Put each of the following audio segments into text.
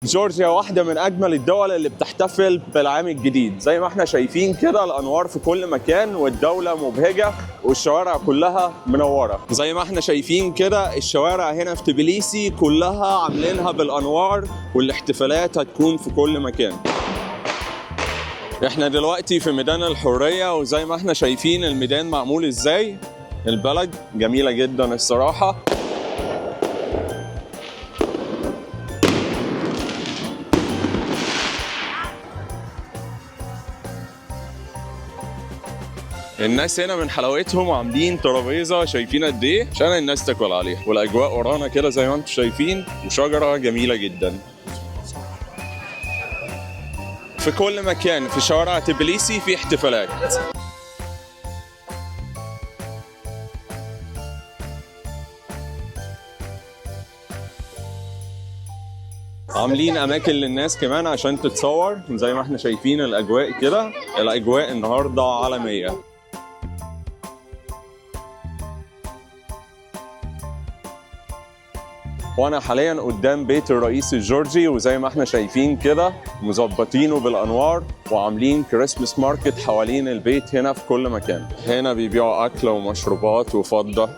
جورجيا واحدة من أجمل الدول اللي بتحتفل بالعام الجديد. زي ما احنا شايفين كده الأنوار في كل مكان والدولة مبهجة والشوارع كلها منورة. زي ما احنا شايفين كده الشوارع هنا في تبليسي كلها عاملينها بالأنوار والاحتفالات هتكون في كل مكان. احنا دلوقتي في ميدان الحرية وزي ما احنا شايفين الميدان معمول ازاي. البلد جميلة جدا الصراحة. الناس هنا من حلاوتهم عاملين ترابيزه شايفين قد ايه عشان الناس تاكل عليها، والاجواء ورانا كده زي ما انتم شايفين وشجره جميله جدا. في كل مكان في شوارع تبليسي في احتفالات. عاملين اماكن للناس كمان عشان تتصور. زي ما احنا شايفين الاجواء كده، الاجواء النهارده عالميه. وانا حاليا قدام بيت الرئيس الجورجي وزي ما احنا شايفين كده مظبطينه بالانوار وعاملين كريسماس ماركت حوالين البيت هنا في كل مكان. هنا بيبيعوا اكل ومشروبات وفضه.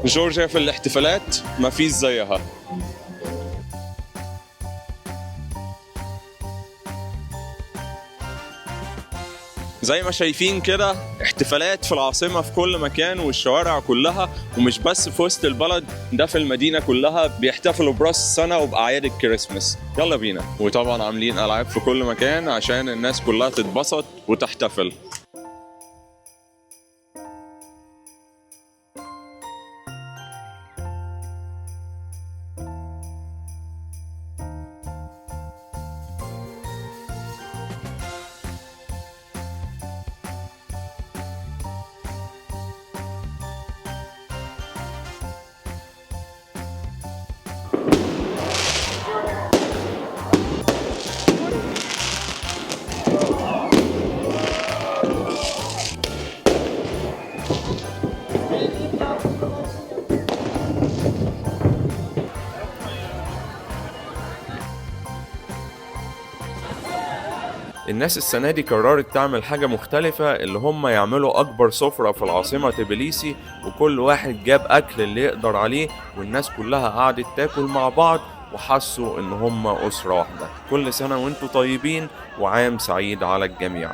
جورجيا في الاحتفالات مفيش زيها. زي ما شايفين كده احتفالات في العاصمة في كل مكان والشوارع كلها، ومش بس في وسط البلد، ده في المدينة كلها بيحتفلوا براس السنة وبأعياد الكريسماس. يلا بينا. وطبعا عاملين ألعاب في كل مكان عشان الناس كلها تتبسط وتحتفل. الناس السنة دي قررت تعمل حاجة مختلفة، اللي هم يعملوا أكبر سفرة في العاصمة تبليسي، وكل واحد جاب أكل اللي يقدر عليه والناس كلها قعدت تاكل مع بعض وحسوا إن هم أسرة واحدة. كل سنة وانتوا طيبين وعام سعيد على الجميع.